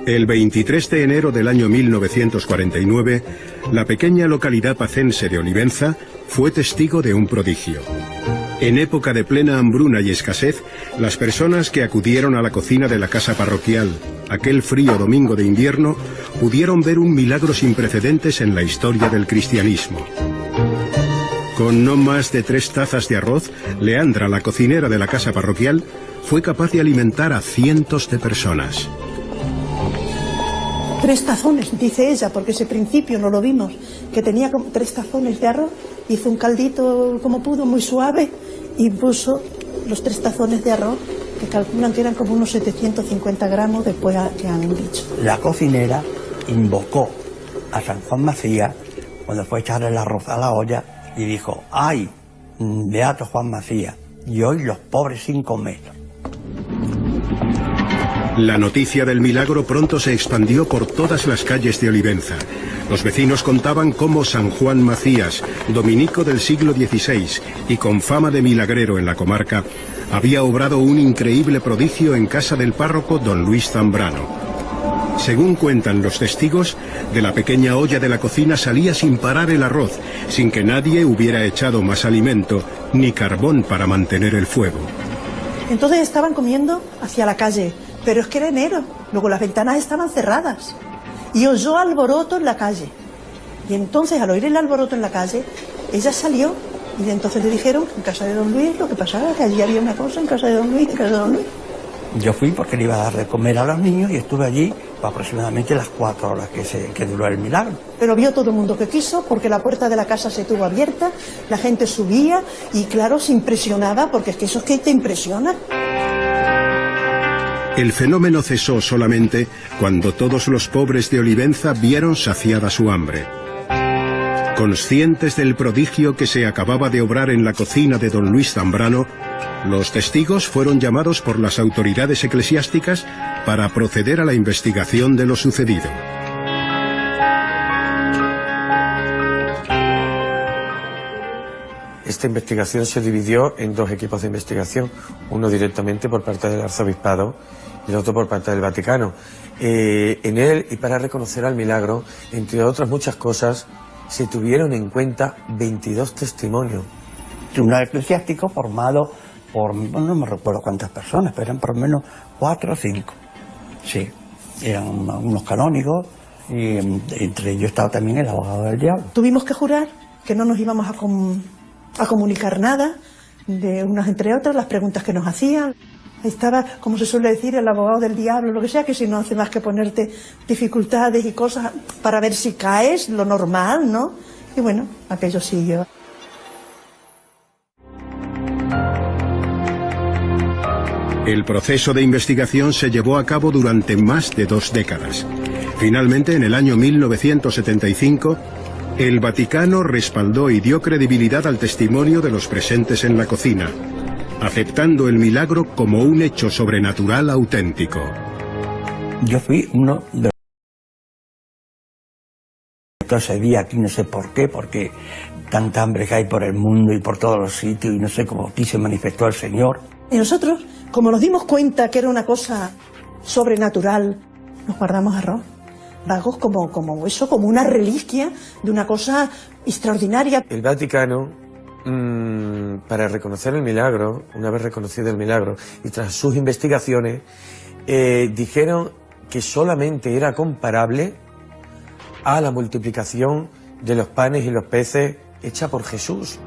El 23 de enero del año 1949, la pequeña localidad pacense de Olivenza fue testigo de un prodigio. En época de plena hambruna y escasez, las personas que acudieron a la cocina de la casa parroquial aquel frío domingo de invierno pudieron ver un milagro sin precedentes en la historia del cristianismo. Con no más de 3 tazas de arroz, Leandra, la cocinera de la casa parroquial, fue capaz de alimentar a cientos de personas. 3 tazones, dice ella, porque ese principio no lo vimos, que tenía como 3 tazones de arroz, hizo un caldito como pudo, muy suave, y puso los 3 tazones de arroz, que calculan que eran como unos 750 gramos después que han dicho. La cocinera invocó a San Juan Macías cuando fue a echar el arroz a la olla y dijo: ¡ay, beato Juan Macías! Y hoy los pobres sin comer. La noticia del milagro pronto se expandió por todas las calles de Olivenza. Los vecinos contaban cómo San Juan Macías, dominico del siglo XVI y con fama de milagrero en la comarca, había obrado un increíble prodigio en casa del párroco don Luis Zambrano. Según cuentan los testigos, de la pequeña olla de la cocina salía sin parar el arroz, sin que nadie hubiera echado más alimento ni carbón para mantener el fuego. Entonces estaban comiendo hacia la calle, pero es que era enero, luego las ventanas estaban cerradas y oyó alboroto en la calle. Y entonces, al oír el alboroto en la calle, ella salió y entonces le dijeron que en casa de don Luis lo que pasaba, que allí había una cosa en casa de don Luis, en casa de don Luis. Yo fui porque le iba a dar de comer a los niños y estuve allí aproximadamente las 4 horas que duró el milagro. Pero vio todo el mundo que quiso, porque la puerta de la casa se tuvo abierta, la gente subía y claro, se impresionaba, porque es que eso es que te impresiona. El fenómeno cesó solamente cuando todos los pobres de Olivenza vieron saciada su hambre. Conscientes del prodigio que se acababa de obrar en la cocina de don Luis Zambrano, los testigos fueron llamados por las autoridades eclesiásticas para proceder a la investigación de lo sucedido. Esta investigación se dividió en 2 equipos de investigación, uno directamente por parte del Arzobispado y el otro por parte del Vaticano. En él, y para reconocer al milagro, entre otras muchas cosas, se tuvieron en cuenta 22 testimonios. Tribunal eclesiástico formado por, no me recuerdo cuántas personas, pero eran por lo menos 4 o 5. Sí, eran unos canónigos y entre ellos estaba también el abogado del diablo. Tuvimos que jurar que no nos íbamos a comunicar nada, de unas entre otras, las preguntas que nos hacían. Estaba, como se suele decir, el abogado del diablo, lo que sea, que si no hace más que ponerte dificultades y cosas para ver si caes, lo normal, ¿no? Y bueno, aquello siguió. El proceso de investigación se llevó a cabo durante más de 2 décadas. Finalmente, en el año 1975, el Vaticano respaldó y dio credibilidad al testimonio de los presentes en la cocina, aceptando el milagro como un hecho sobrenatural auténtico. Yo fui uno de los ese día aquí, no sé por qué, porque tanta hambre que hay por el mundo y por todos los sitios, y no sé cómo aquí se manifestó el Señor. Y nosotros, como nos dimos cuenta que era una cosa sobrenatural, nos guardamos arroz. Vagos como eso, como una reliquia de una cosa extraordinaria. El Vaticano, para reconocer el milagro, una vez reconocido el milagro, y tras sus investigaciones, dijeron que solamente era comparable a la multiplicación de los panes y los peces hecha por Jesús.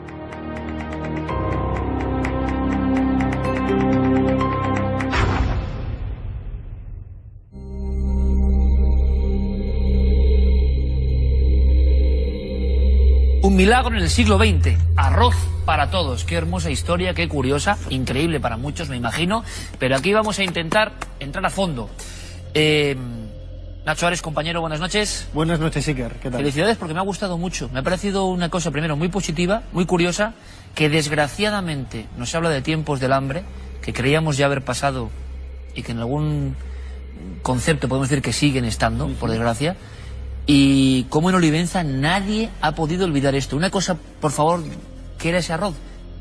Un milagro en el siglo XX, arroz para todos. Qué hermosa historia, qué curiosa, increíble para muchos, me imagino. Pero aquí vamos a intentar entrar a fondo. Nacho Ares, compañero, buenas noches. Buenas noches, Iker. ¿Qué tal? Felicidades porque me ha gustado mucho. Me ha parecido una cosa, primero, muy positiva, muy curiosa, que desgraciadamente nos habla de tiempos del hambre, que creíamos ya haber pasado y que en algún concepto podemos decir que siguen estando, por desgracia. Y como en Olivenza nadie ha podido olvidar esto. Una cosa, por favor, ¿qué era ese arroz?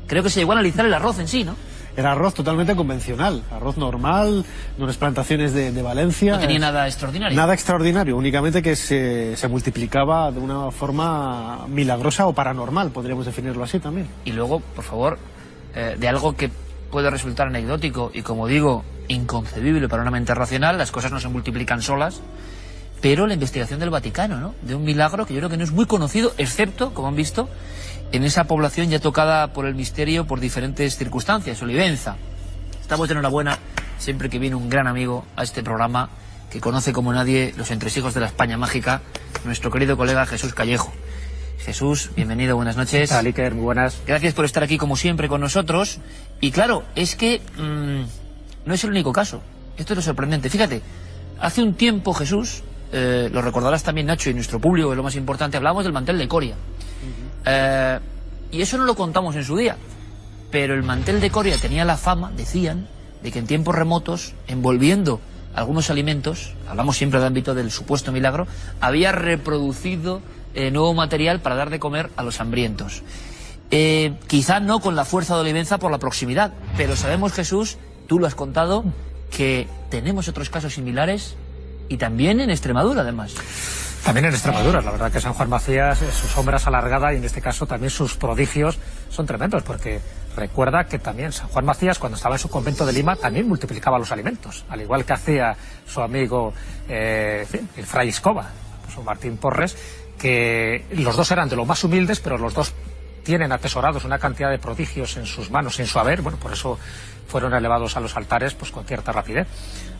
Creo que se llegó a analizar el arroz en sí, ¿no? era arroz totalmente convencional, arroz normal, de unas plantaciones de Valencia. No tenía nada extraordinario. Nada extraordinario, únicamente que se multiplicaba de una forma milagrosa o paranormal, podríamos definirlo así también. Y luego, por favor, de algo que puede resultar anecdótico y, como digo, inconcebible para una mente racional, las cosas no se multiplican solas, pero la investigación del Vaticano, ¿no? De un milagro que yo creo que no es muy conocido, excepto, como han visto, en esa población ya tocada por el misterio por diferentes circunstancias. Olivenza. Estamos de enhorabuena siempre que viene un gran amigo a este programa que conoce como nadie los entresijos de la España mágica, nuestro querido colega Jesús Callejo. Jesús, bienvenido, buenas noches. Hola, Iker, muy buenas. Gracias por estar aquí como siempre con nosotros. Y claro, es que no es el único caso. Esto es lo sorprendente. Fíjate, hace un tiempo, Jesús, lo recordarás también, Nacho, y nuestro público, que es lo más importante, hablamos del mantel de Coria. Y eso no lo contamos en su día. Pero el mantel de Coria tenía la fama, decían, de que en tiempos remotos, envolviendo algunos alimentos, hablamos siempre del ámbito del supuesto milagro, había reproducido nuevo material para dar de comer a los hambrientos. Quizá no con la fuerza de Olivenza por la proximidad, pero sabemos, Jesús, tú lo has contado, que tenemos otros casos similares y también en Extremadura, además. También en Extremadura, la verdad que San Juan Macías, sus sombras alargadas y en este caso también sus prodigios son tremendos, porque recuerda que también San Juan Macías, cuando estaba en su convento de Lima, también multiplicaba los alimentos, al igual que hacía su amigo el fray Escoba, su Martín Porres, que los dos eran de los más humildes, pero los dos tienen atesorados una cantidad de prodigios en sus manos y en su haber, bueno, por eso fueron elevados a los altares pues con cierta rapidez.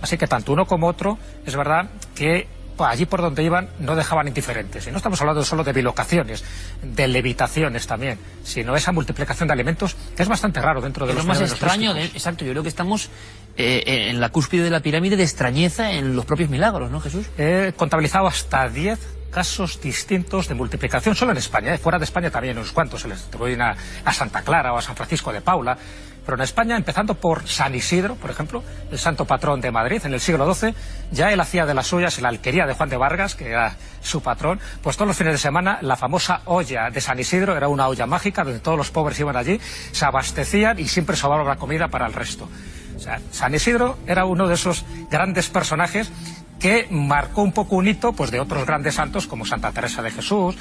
Así que tanto uno como otro, es verdad que allí por donde iban no dejaban indiferentes. Y no estamos hablando solo de bilocaciones, de levitaciones también, sino esa multiplicación de alimentos que es bastante raro dentro de los más extraño, exacto, yo creo que estamos en la cúspide de la pirámide de extrañeza en los propios milagros, ¿no, Jesús? He contabilizado hasta 10 casos distintos de multiplicación solo en España, fuera de España también unos cuantos, se les atribuyen a Santa Clara o a San Francisco de Paula, pero en España, empezando por San Isidro, por ejemplo, el santo patrón de Madrid, en el siglo XII, ya él hacía de las suyas en la alquería de Juan de Vargas, que era su patrón, pues todos los fines de semana la famosa olla de San Isidro era una olla mágica donde todos los pobres iban allí, se abastecían y siempre sobraba la comida para el resto. O sea, San Isidro era uno de esos grandes personajes que marcó un poco un hito pues de otros grandes santos como Santa Teresa de Jesús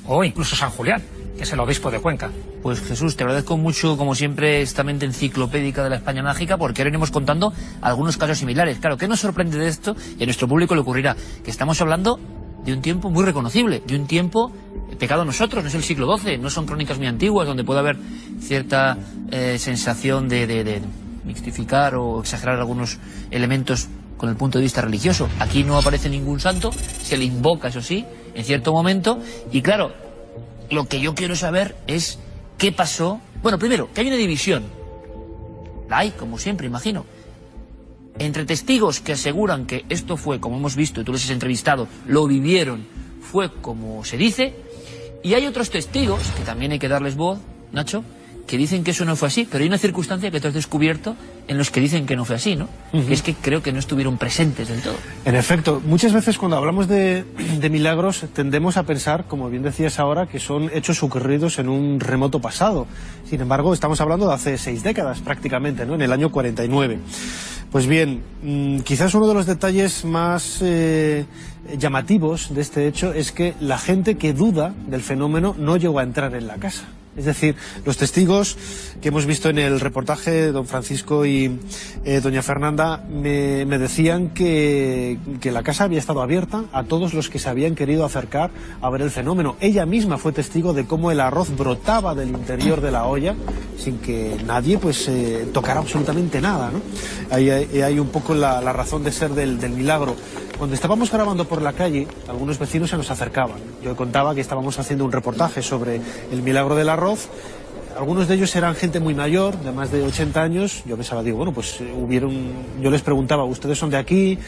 o incluso San Julián, que es el obispo de Cuenca. Pues Jesús, te agradezco mucho, como siempre, esta mente enciclopédica de la España mágica, porque ahora iremos contando algunos casos similares. Claro, ¿qué nos sorprende de esto? Y a nuestro público le ocurrirá que estamos hablando de un tiempo muy reconocible, de un tiempo pegado a nosotros, no es el siglo XII, no son crónicas muy antiguas donde puede haber cierta sensación de mixtificar o exagerar algunos elementos con el punto de vista religioso. Aquí no aparece ningún santo, se le invoca, eso sí, en cierto momento, y claro, lo que yo quiero saber es qué pasó. Bueno, primero, que hay una división, la hay, como siempre, imagino, entre testigos que aseguran que esto fue, como hemos visto, y tú les has entrevistado, lo vivieron, fue como se dice, y hay otros testigos, que también hay que darles voz, Nacho, que dicen que eso no fue así, pero hay una circunstancia que tú has descubierto en los que dicen que no fue así, ¿no? Que es que creo que no estuvieron presentes del todo. En efecto, muchas veces cuando hablamos de milagros tendemos a pensar, como bien decías ahora, que son hechos ocurridos en un remoto pasado. Sin embargo, estamos hablando de hace 6 décadas prácticamente, ¿no? En el año 49. Pues bien, quizás uno de los detalles más llamativos de este hecho es que la gente que duda del fenómeno no llegó a entrar en la casa. Es decir, los testigos que hemos visto en el reportaje, don Francisco y doña Fernanda, me decían que la casa había estado abierta a todos los que se habían querido acercar a ver el fenómeno. Ella misma fue testigo de cómo el arroz brotaba del interior de la olla sin que nadie pues tocara absolutamente nada, ¿no? Ahí hay un poco la razón de ser del milagro. Cuando estábamos grabando por la calle, algunos vecinos se nos acercaban. Yo contaba que estábamos haciendo un reportaje sobre el milagro del arroz. Algunos de ellos eran gente muy mayor, de más de 80 años. Yo pensaba, digo, bueno, pues yo les preguntaba, ¿ustedes son de aquí?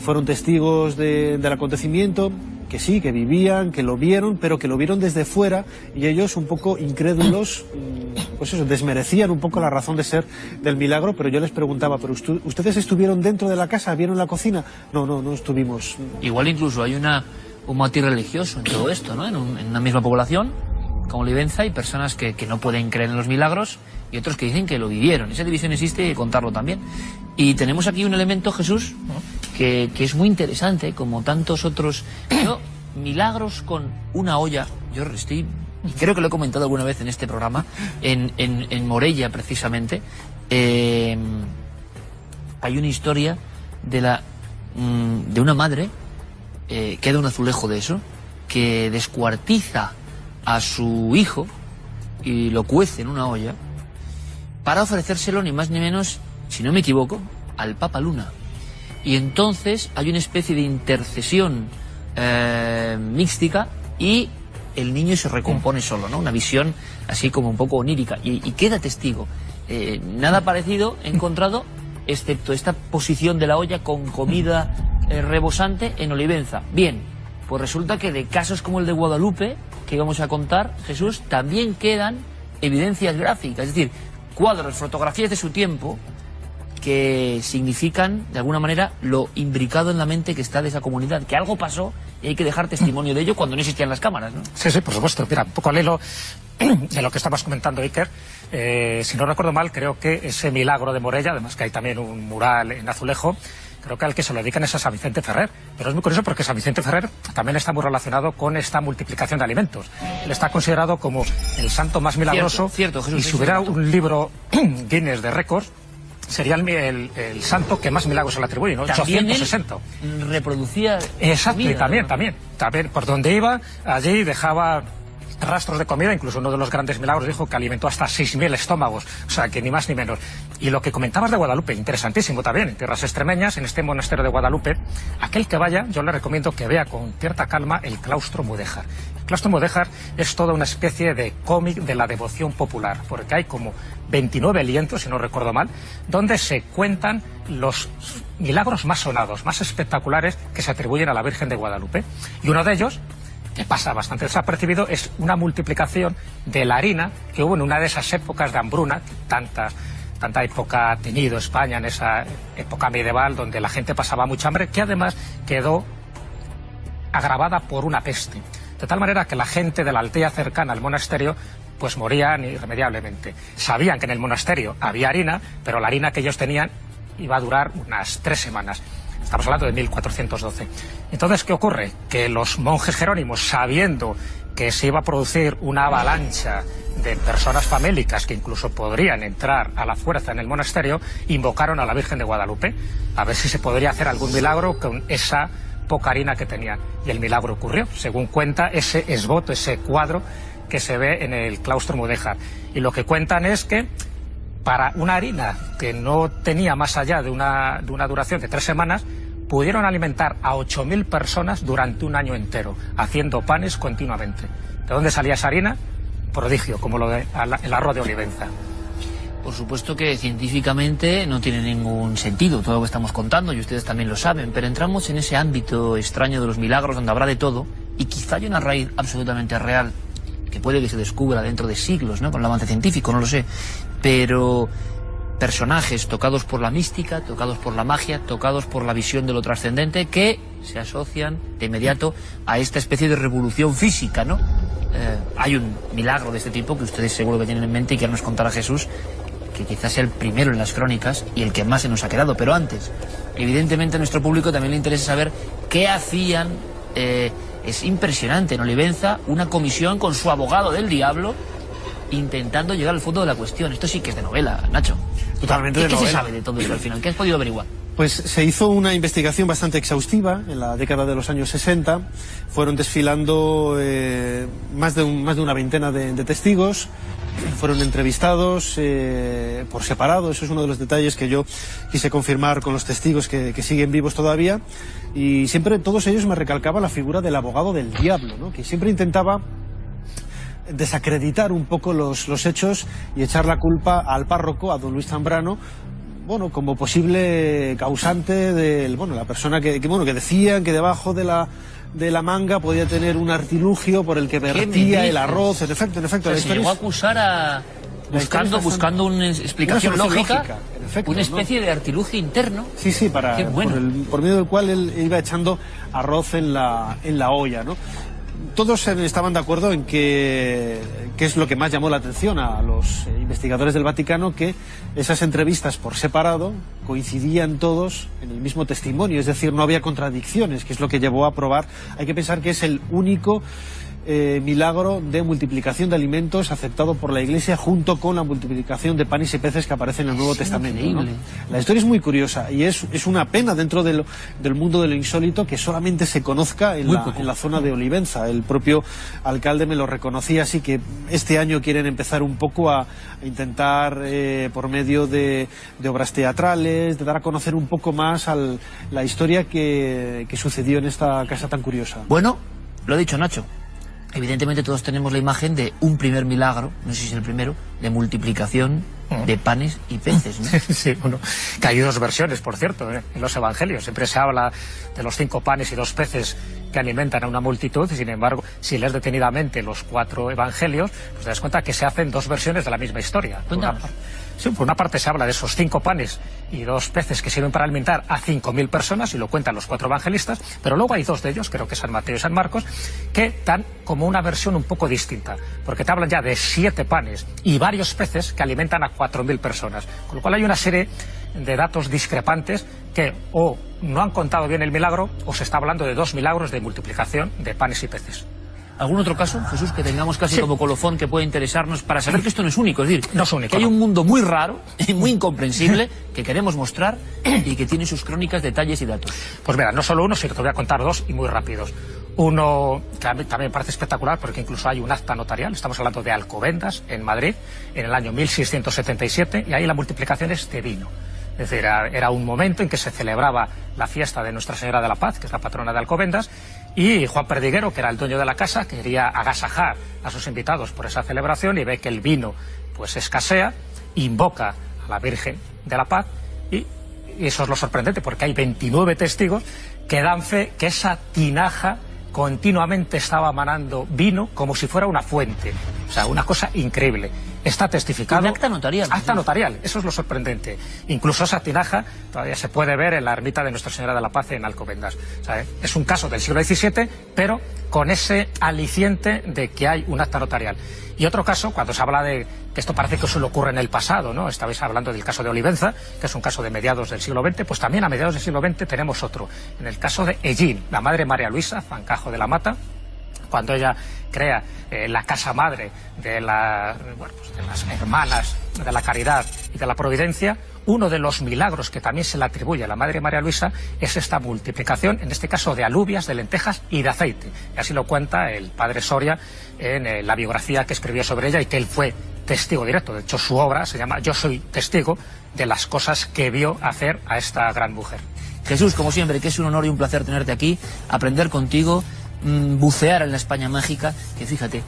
¿Fueron testigos del acontecimiento? Que sí, que vivían, que lo vieron, pero que lo vieron desde fuera y ellos un poco incrédulos, pues eso, desmerecían un poco la razón de ser del milagro, pero yo les preguntaba, ¿pero ustedes estuvieron dentro de la casa? ¿Vieron la cocina? No estuvimos. Igual incluso hay un matiz religioso en todo esto, ¿no? En una misma población, con Olivenza y personas que no pueden creer en los milagros y otros que dicen que lo vivieron. Esa división existe y hay que contarlo también. Y tenemos aquí un elemento, Jesús, que es muy interesante, como tantos otros. Yo, milagros con una olla, yo estoy, y creo que lo he comentado alguna vez en este programa, en Morella precisamente, hay una historia de una madre, queda un azulejo de eso, que descuartiza a su hijo y lo cuece en una olla para ofrecérselo ni más ni menos, si no me equivoco, al Papa Luna. Y entonces hay una especie de intercesión mística y el niño se recompone solo, ¿no? Una visión así como un poco onírica y queda testigo. Nada parecido he encontrado, excepto esta posición de la olla con comida rebosante en Olivenza. Bien, pues resulta que de casos como el de Guadalupe, que íbamos a contar, Jesús, también quedan evidencias gráficas, es decir, cuadros, fotografías de su tiempo que significan, de alguna manera, lo imbricado en la mente que está de esa comunidad, que algo pasó y hay que dejar testimonio de ello cuando no existían las cámaras, ¿no? Sí, sí, por supuesto. Mira, un poco al hilo de lo que estabas comentando, Iker, si no recuerdo mal, creo que ese milagro de Morella, además que hay también un mural en azulejo, creo que al que se lo dedican es a San Vicente Ferrer. Pero es muy curioso porque San Vicente Ferrer también está muy relacionado con esta multiplicación de alimentos. Él está considerado como el santo más milagroso. Cierto, Jesús, y si hubiera un libro Guinness de récords, sería el santo que más milagros se le atribuye, ¿no? También 860. Reproducía. Exacto, comida, y también ¿no? por donde iba, allí dejaba rastros de comida. Incluso uno de los grandes milagros dijo que alimentó hasta 6.000 estómagos, o sea, que ni más ni menos. Y lo que comentabas de Guadalupe, interesantísimo también, en tierras extremeñas, en este monasterio de Guadalupe, aquel que vaya, yo le recomiendo que vea con cierta calma el claustro mudéjar. El claustro mudéjar es toda una especie de cómic de la devoción popular, porque hay como 29 lienzos, si no recuerdo mal, donde se cuentan los milagros más sonados, más espectaculares que se atribuyen a la Virgen de Guadalupe. Y uno de ellos, que pasa bastante desapercibido, es una multiplicación de la harina que hubo en una de esas épocas de hambruna, que tanta época ha tenido España en esa época medieval donde la gente pasaba mucha hambre, que además quedó agravada por una peste. De tal manera que la gente de la aldea cercana al monasterio pues morían irremediablemente. Sabían que en el monasterio había harina, pero la harina que ellos tenían iba a durar unas 3 semanas. Estamos hablando de 1412. Entonces, ¿qué ocurre? Que los monjes jerónimos, sabiendo que se iba a producir una avalancha de personas famélicas que incluso podrían entrar a la fuerza en el monasterio, invocaron a la Virgen de Guadalupe a ver si se podría hacer algún milagro con esa poca harina que tenían. Y el milagro ocurrió, según cuenta ese esboto, ese cuadro que se ve en el claustro mudéjar. Y lo que cuentan es que para una harina que no tenía más allá de una duración de 3 semanas, pudieron alimentar a 8.000 personas durante un año entero, haciendo panes continuamente. ¿De dónde salía esa harina? Prodigio, como el arroz de Olivenza. Por supuesto que científicamente no tiene ningún sentido todo lo que estamos contando, y ustedes también lo saben, pero entramos en ese ámbito extraño de los milagros donde habrá de todo, y quizá hay una raíz absolutamente real que puede que se descubra dentro de siglos, ¿no?, con el avance científico, no lo sé, pero personajes tocados por la mística, tocados por la magia, tocados por la visión de lo trascendente, que se asocian de inmediato a esta especie de revolución física, ¿no? Hay un milagro de este tipo que ustedes seguro que tienen en mente y que nos contará Jesús, que quizás sea el primero en las crónicas y el que más se nos ha quedado, pero antes, evidentemente a nuestro público también le interesa saber qué hacían. Es impresionante, en Olivenza, una comisión con su abogado del diablo intentando llegar al fondo de la cuestión. Esto sí que es de novela, Nacho. Totalmente de novela. ¿Qué se sabe de todo esto al final? ¿Qué has podido averiguar? Pues se hizo una investigación bastante exhaustiva en la década de los años 60. Fueron desfilando más de una veintena de testigos. Fueron entrevistados por separado. Eso es uno de los detalles que yo quise confirmar con los testigos que siguen vivos todavía. Y siempre todos ellos me recalcaban la figura del abogado del diablo, ¿no?, que siempre intentaba desacreditar un poco los hechos y echar la culpa al párroco, a don Luis Zambrano, bueno, como posible causante de la persona que decían que debajo de la manga podía tener un artilugio por el que vertía el arroz. En efecto, se llegó a acusar a buscando una explicación lógica, en efecto, una especie de artilugio interno. Sí, por medio del cual él iba echando arroz en la olla, ¿no? todos estaban de acuerdo en que es lo que más llamó la atención a los investigadores del Vaticano, que esas entrevistas por separado coincidían todos en el mismo testimonio, es decir, no había contradicciones, que es lo que llevó a probar. Hay que pensar que es el único milagro de multiplicación de alimentos aceptado por la Iglesia, junto con la multiplicación de panes y peces que aparece en el Nuevo Testamento, ¿no? La historia es muy curiosa y es una pena dentro del mundo de lo insólito que solamente se conozca en la zona de Olivenza. El propio alcalde me lo reconocía, así que este año quieren empezar un poco a intentar, por medio de obras teatrales, de dar a conocer un poco más la historia que sucedió en esta casa tan curiosa. Bueno, lo ha dicho Nacho. Evidentemente todos tenemos la imagen de un primer milagro, no sé si es el primero, de multiplicación de panes y peces, ¿no? Sí, bueno, que hay dos versiones, por cierto, en los evangelios. Siempre se habla de los 5 panes y 2 peces que alimentan a una multitud, y sin embargo, si lees detenidamente los 4 evangelios, pues te das cuenta que se hacen 2 versiones de la misma historia. Sí, por una parte se habla de esos 5 panes y 2 peces que sirven para alimentar a 5.000 personas, y lo cuentan los 4 evangelistas, pero luego hay 2 de ellos, creo que San Mateo y San Marcos, que dan como una versión un poco distinta, porque te hablan ya de 7 panes y varios peces que alimentan a 4.000 personas, con lo cual hay una serie de datos discrepantes que o no han contado bien el milagro, o se está hablando de 2 milagros de multiplicación de panes y peces. ¿Algún otro caso, Jesús, que tengamos casi como colofón que pueda interesarnos para saber que esto no es único? Es decir, no es único, que hay un mundo muy raro y muy incomprensible que queremos mostrar y que tiene sus crónicas, detalles y datos. Pues mira, no solo uno, sino que te voy a contar 2 y muy rápidos. Uno que a mí también me parece espectacular, porque incluso hay un acta notarial. Estamos hablando de Alcobendas, en Madrid, en el año 1677, y ahí la multiplicación es de vino. Es decir, era un momento en que se celebraba la fiesta de Nuestra Señora de la Paz, que es la patrona de Alcobendas, y Juan Perdiguero, que era el dueño de la casa, quería agasajar a sus invitados por esa celebración, y ve que el vino pues escasea, invoca a la Virgen de la Paz, y eso es lo sorprendente, porque hay 29 testigos que dan fe que esa tinaja continuamente estaba manando vino como si fuera una fuente. O sea, una cosa increíble. Está testificado. Un acta notarial. Acta notarial, eso es lo sorprendente. Incluso esa tinaja todavía se puede ver en la ermita de Nuestra Señora de la Paz en Alcobendas. O sea, es un caso del siglo XVII, pero con ese aliciente de que hay un acta notarial. Y otro caso, cuando se habla de que esto parece que solo ocurre en el pasado, ¿no? Estabais hablando del caso de Olivenza, que es un caso de mediados del siglo XX, pues también a mediados del siglo XX tenemos otro. En el caso de Ellín, la madre María Luisa Fancajo de la Mata, cuando ella crea la casa madre de las hermanas de la Caridad y de la Providencia, uno de los milagros que también se le atribuye a la Madre María Luisa es esta multiplicación, en este caso de alubias, de lentejas y de aceite. Y así lo cuenta el padre Soria en la biografía que escribió sobre ella, y que él fue testigo directo. De hecho, su obra se llama Yo soy testigo de las cosas que vio hacer a esta gran mujer. Jesús, como siempre, que es un honor y un placer tenerte aquí, aprender contigo, bucear en la España mágica, que fíjate,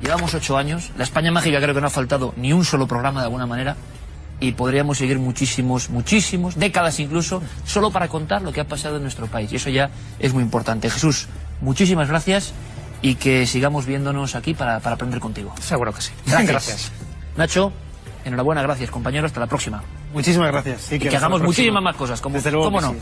llevamos 8 años, la España mágica creo que no ha faltado ni un solo programa de alguna manera, y podríamos seguir muchísimos, décadas incluso, solo para contar lo que ha pasado en nuestro país, y eso ya es muy importante. Jesús, muchísimas gracias, y que sigamos viéndonos aquí para aprender contigo. Seguro que sí. Gracias. Nacho, enhorabuena, gracias compañero, hasta la próxima. Muchísimas gracias. Sí, y que hagamos muchísimas más cosas, como, desde luego ¿cómo que no? Sí.